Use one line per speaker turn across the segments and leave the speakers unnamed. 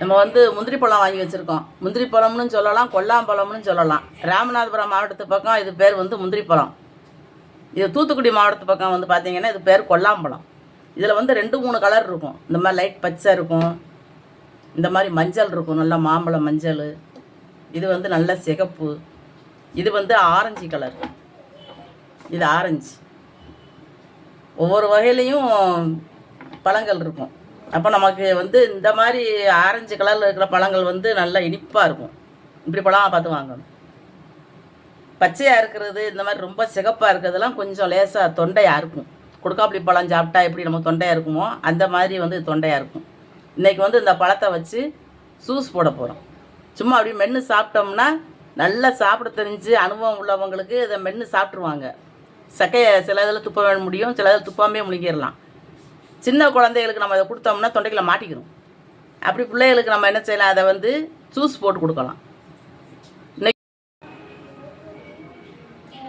நம்ம வந்து முந்திரி பழம் வாங்கி வச்சுருக்கோம். முந்திரி பழம்னு சொல்லலாம், கொல்லாம்பழம்னு சொல்லலாம். ராமநாதபுரம் மாவட்டத்து பக்கம் இது பேர் வந்து முந்திரி பழம். இது தூத்துக்குடி மாவட்டத்து பக்கம் வந்து பார்த்திங்கன்னா இது பேர் கொல்லாம்பழம். இதில் வந்து 2-3 கலர் இருக்கும். இந்த மாதிரி லைட் பச்சை இருக்கும், இந்த மாதிரி மஞ்சள் இருக்கும், நல்லா மாம்பழம் மஞ்சள். இது வந்து நல்ல சிகப்பு, இது வந்து ஆரஞ்சு கலர், இது ஆரஞ்சு. ஒவ்வொரு வகையிலையும் பழங்கள் இருக்கும். அப்போ நமக்கு வந்து இந்த மாதிரி ஆரஞ்சு கலரில் இருக்கிற பழங்கள் வந்து நல்லா இனிப்பாக இருக்கும். இப்படி பழம் பார்த்து வாங்கணும். பச்சையாக இருக்கிறது, இந்த மாதிரி ரொம்ப சிகப்பாக இருக்கிறதுலாம் கொஞ்சம் லேசாக தொண்டையாக இருக்கும். கொடுக்காப்புளி பழம் சாப்பிட்டா எப்படி நம்ம தொண்டையாக இருக்குமோ அந்த மாதிரி வந்து தொண்டையாக இருக்கும். இன்றைக்கி வந்து இந்த பழத்தை வச்சு ஜூஸ் போட போகிறோம். சும்மா அப்படி மென்று சாப்பிட்டோம்னா நல்லா சாப்பிட தெரிஞ்சு அனுபவம் உள்ளவங்களுக்கு இதை மென்று சாப்பிட்ருவாங்க. சக்கையை சில இதில் துப்ப முடியும், சில இதில் துப்பாமே முழுங்கிடலாம். சின்ன குழந்தைகளுக்கு நம்ம அதை கொடுத்தோம்னா தொண்டைக்குள்ள மாட்டிக்கிறோம். அப்படி பிள்ளைகளுக்கு நம்ம என்ன செய்யலாம், அதை வந்து ஜூஸ் போட்டு கொடுக்கலாம்.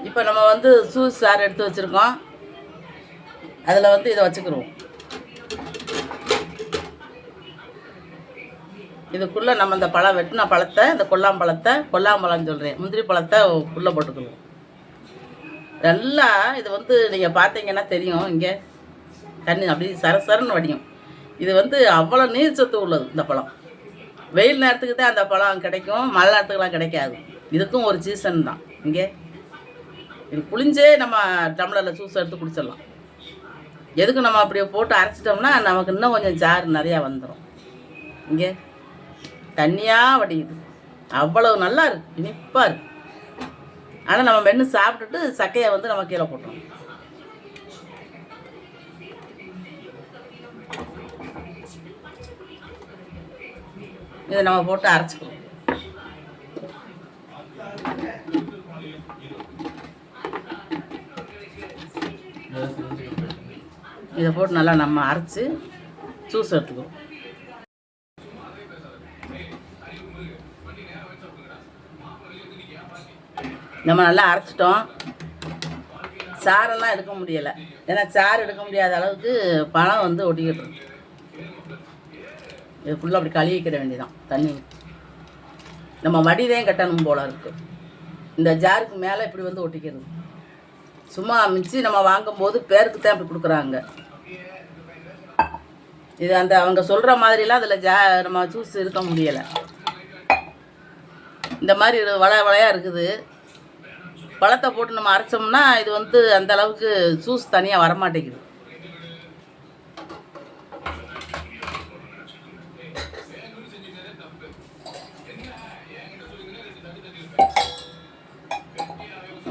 இப்போ நம்ம வந்து ஜூஸ் சாறு எடுத்து வச்சுருக்கோம். அதில் வந்து இதை வச்சுக்கிறோம். இதுக்குள்ளே நம்ம இந்த பழம் வெட்டின பழத்தை, இந்த கொல்லாம்பழம் சொல்கிறேன், முந்திரி பழத்தை உள்ளே போட்டுக்கணும். நல்லா இது வந்து நீங்கள் பார்த்தீங்கன்னா தெரியும், இங்கே தண்ணி அப்படி சரசரன்னு வடியும். இது வந்து அவ்வளோ நீர் சத்து உள்ளது இந்த பழம். வெயில் நேரத்துக்கு தான் அந்த பழம் கிடைக்கும், மழை நேரத்துக்குலாம் கிடைக்காது. இதுக்கும் ஒரு சீசன் தான். இங்கே இது புளிஞ்சே நம்ம டம்ளரில் ஜூஸ் எடுத்து குடிச்சிடலாம். எதுக்கு நம்ம அப்படியே போட்டு அரைச்சிட்டோம்னா நமக்கு இன்னும் கொஞ்சம் சாறு நிறையா வந்துடும். இங்கே தண்ணியாக வடியுது, அவ்வளவு நல்லா இருக்குது, இனிப்பாக இருக்குது. ஆனால் நம்ம மென்று சாப்பிட்டுட்டு சக்கையை வந்து நம்ம கீழே போட்டோம். இதை நம்ம போட்டு அரைச்சிக்கிறோம். இதை போட்டு நல்லா நம்ம அரைச்சி ஜூஸ் எடுத்துக்குவோம். நம்ம நல்லா அரைச்சிட்டோம். சாரெல்லாம் எடுக்க முடியலை, ஏன்னா சாறு எடுக்க முடியாத அளவுக்கு பழம் வந்து ஒட்டிக்கிட்டு இருக்கு. இது ஃபுல்லாக அப்படி கழுவி வைக்கிற வேண்டியதான். தண்ணி நம்ம வடிதையும் கட்டணும் போல இருக்குது. இந்த ஜாருக்கு மேலே இப்படி வந்து ஒட்டிக்கிறது. சும்மா மிச்சி நம்ம வாங்கும்போது பேருக்கு தான் அப்படி கொடுக்குறாங்க. இது அந்த அவங்க சொல்கிற மாதிரிலாம் அதில் நம்ம ஜூஸ் இருக்க முடியலை. இந்த மாதிரி வளையாக இருக்குது. பழத்தை போட்டு நம்ம அரைச்சோம்னா இது வந்து அந்த அளவுக்கு ஜூஸ் தனியாக வரமாட்டேங்குது.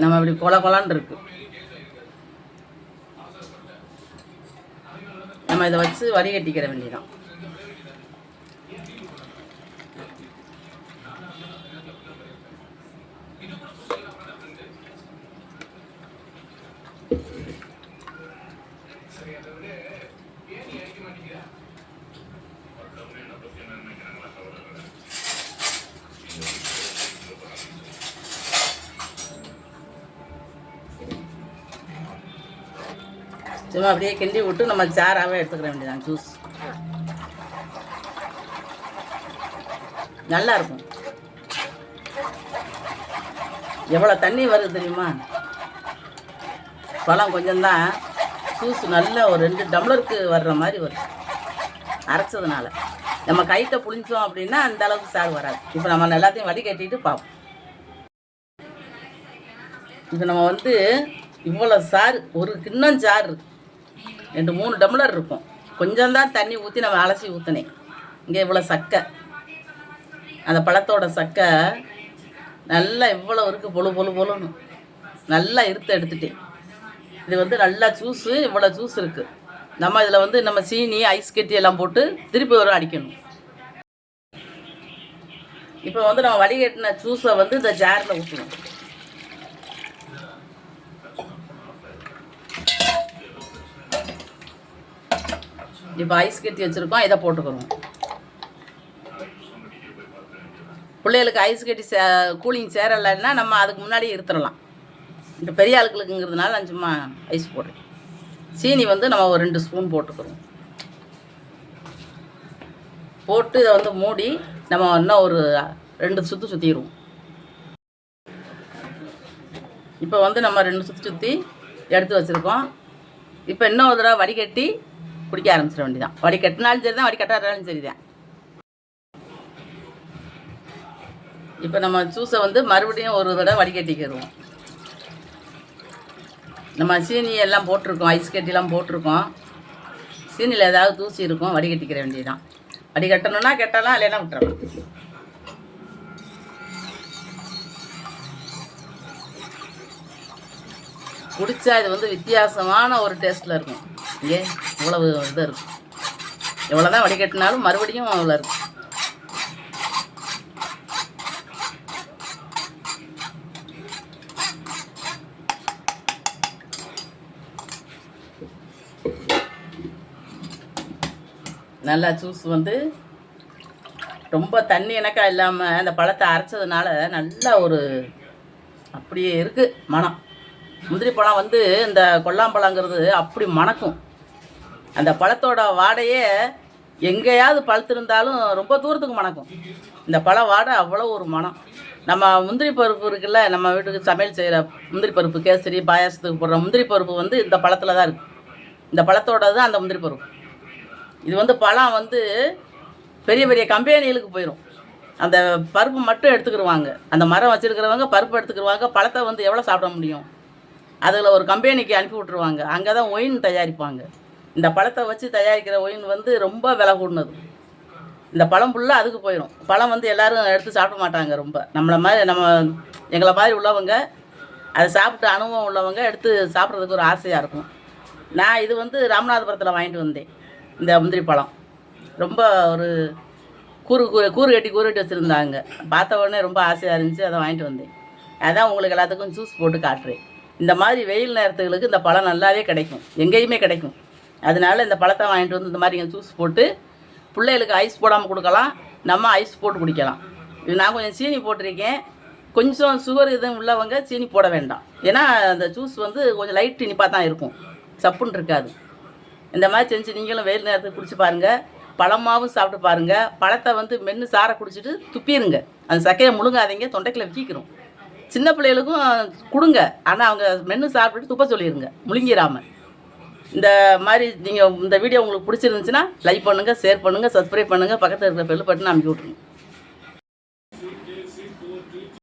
நம்ம இப்படி கொலான்னு இருக்கு. நம்ம இதை வச்சு வடிகட்டிக்கிற வேண்டியதான். சும்மா அப்படியே கிண்டி விட்டு நம்ம சாராகவே எடுத்துக்கிற வேண்டியதான். ஜூஸ் நல்லா இருக்கும். எவ்வளோ தண்ணி வருது தெரியுமா? பழம் கொஞ்சம்தான், ஜூஸ் நல்லா ஒரு 2 டம்ளருக்கு வர்ற மாதிரி வரும் அரைச்சதுனால. நம்ம கைத்தை புளிஞ்சோம் அப்படின்னா அந்த அளவுக்கு சாறு வராது. இப்போ நம்ம எல்லாத்தையும் வடிகட்டிட்டு பார்ப்போம். இப்போ நம்ம வந்து இவ்வளோ சாறு, ஒரு கிண்ணம் சாறு 2-3 டம்ளர் இருக்கும். கொஞ்சம் தான் தண்ணி ஊற்றி நம்ம அலசி ஊற்றினேன். இங்கே இவ்வளோ சக்கை, அந்த பழத்தோட சக்கை நல்லா இவ்வளோ இருக்குது, பொழுன்னு நல்லா எடுத்துட்டேன். இது வந்து நல்லா ஜூஸு, இவ்வளோ ஜூஸ் இருக்குது. நம்ம இதில் வந்து நம்ம சீனி, ஐஸ் கட்டி எல்லாம் போட்டு திருப்பி ஒரு அடிக்கணும். இப்போ வந்து நம்ம வடிகட்டின ஜூஸை வந்து இந்த ஜாரில் ஊற்றணும். இப்போ ஐஸ் கட்டி வச்சுருக்கோம், இதை போட்டுக்கிறோம். பிள்ளைகளுக்கு ஐஸ் கட்டி கூலிங் சேரலைன்னா நம்ம அதுக்கு முன்னாடியே இருத்துடலாம். இந்த பெரிய ஆளுக்களுக்குங்கிறதுனால நான் சும்மா ஐஸ் போடுறேன். சீனி வந்து நம்ம ஒரு 2 ஸ்பூன் போட்டுக்கிறோம். போட்டு இதை வந்து மூடி நம்ம இன்னும் ஒரு 2 சுற்று சுற்றிடுவோம். இப்போ வந்து நம்ம 2 சுற்றி சுற்றி எடுத்து வச்சுருக்கோம். இப்போ இன்னும் ஒரு தடவை வடிகட்டி குடிக்க ஆரம்பிச்சிட வேண்டியதான். வடிகட்டினாலும் சரி தான், வடிகட்டாலும் சரி தான். இப்போ நம்ம ஜூஸை வந்து மறுபடியும் ஒரு தடவை வடிகட்டிக்கிடுவோம். நம்ம சீனி எல்லாம் போட்டிருக்கோம், ஐஸ் கட்டிலாம் போட்டிருக்கோம். சீனியில் ஏதாவது தூசி இருக்கும், வடிகட்டிக்கிற வேண்டியதுதான். வடிகட்டணும்னா கெட்டலாம், இல்லைன்னா விட்டுறலாம். குடித்தா இது வந்து வித்தியாசமான ஒரு டேஸ்ட்டில் இருக்கும். ஏன் இவ்வளவு இது இருக்கும், எவ்வளோ தான் வடிகட்டினாலும் மறுபடியும் அவ்வளோ இருக்கும். நல்லா ஜூஸ் வந்து ரொம்ப தண்ணி எனக்காக இல்லாமல் அந்த பழத்தை அரைச்சதுனால நல்லா ஒரு அப்படியே இருக்குது மனம். முந்திரி பழம் வந்து இந்த கொல்லாம்பழங்கிறது அப்படி மணக்கும். அந்த பழத்தோட வாடையே எங்கேயாவது பழுத்திருந்தாலும் ரொம்ப தூரத்துக்கு மணக்கும். இந்த பழ வாடை அவ்வளோ ஒரு மனம். நம்ம முந்திரி பருப்பு இருக்குல்ல, நம்ம வீட்டுக்கு சமையல் செய்கிற முந்திரி பருப்பு, கேசரி பாயாசத்துக்கு போடுற முந்திரி பருப்பு வந்து இந்த பழத்தில் தான் இருக்குது. இந்த பழத்தோட தான் அந்த முந்திரி பருப்பு. இது வந்து பழம் வந்து பெரிய பெரிய கம்பெனிகளுக்கு போயிடும். அந்த பருப்பு மட்டும் எடுத்துக்கிடுவாங்க. அந்த மரம் வச்சுருக்கிறவங்க பருப்பு எடுத்துக்கிடுவாங்க. பழத்தை வந்து எவ்வளோ சாப்பிட முடியும்? அதில் ஒரு கம்பெனிக்கு அனுப்பி விட்ருவாங்க. அங்கே தான் ஒயின் தயாரிப்பாங்க. இந்த பழத்தை வச்சு தயாரிக்கிற ஒயின் வந்து ரொம்ப விலை கூடினது. இந்த பழம் ஃபுல்லாக அதுக்கு போயிடும். பழம் வந்து எல்லோரும் எடுத்து சாப்பிட மாட்டாங்க. ரொம்ப எங்களை மாதிரி உள்ளவங்க, அதை சாப்பிட்டு அனுபவம் உள்ளவங்க எடுத்து சாப்பிட்றதுக்கு ஒரு ஆசையாக இருக்கும். நான் இது வந்து ராமநாதபுரத்தில் வாங்கிட்டு வந்தேன். இந்த முந்திரி பழம் ரொம்ப ஒரு கூறு கட்டி வச்சுருந்தாங்க. பார்த்த உடனே ரொம்ப ஆசையாக இருந்துச்சு, அதை வாங்கிட்டு வந்தேன். அதான் உங்களுக்கு எல்லாத்துக்கும் ஜூஸ் போட்டு காட்டுறேன். இந்த மாதிரி வெயில் நேரத்துகளுக்கு இந்த பழம் நல்லாவே கிடைக்கும், எங்கேயுமே கிடைக்கும். அதனால இந்த பழத்தை வாங்கிட்டு வந்து இந்த மாதிரி ஜூஸ் போட்டு பிள்ளைகளுக்கு ஐஸ் போடாமல் கொடுக்கலாம், நம்ம ஐஸ் போட்டு குடிக்கலாம். இது நான் கொஞ்சம் சீனி போட்டிருக்கேன். கொஞ்சம் சுகர் இதுவும் உள்ளவங்க சீனி போட வேண்டாம். ஏன்னா அந்த ஜூஸ் வந்து கொஞ்சம் லைட் இனிப்பாக தான் இருக்கும், சப்புன்னு இருக்காது. இந்த மாதிரி செஞ்சு நீங்களும் வெயில் நேரத்துக்கு குடிச்சு பாருங்கள். பழமாவும் சாப்பிட்டு பாருங்கள். பழத்தை வந்து மென்று சாரை குடிச்சிட்டு துப்பிடுங்க. அந்த சக்கையை முழுங்காதீங்க, தொண்டைக்குள்ள விக்கிக்கிறோம். சின்ன பிள்ளைகளுக்கும் கொடுங்க, ஆனால் அவங்க மென்று சாப்பிட்டுட்டு துப்ப சொல்லிடுங்க, முழுங்கிடாமல். இந்த மாதிரி நீங்கள் இந்த வீடியோ உங்களுக்கு பிடிச்சிருந்துச்சுன்னா லைக் பண்ணுங்கள், ஷேர் பண்ணுங்கள், சப்ஸ்கிரைப் பண்ணுங்கள், பக்கத்தில் இருக்கிற பெல் பட்டன் அமைக்கி விட்ருங்க.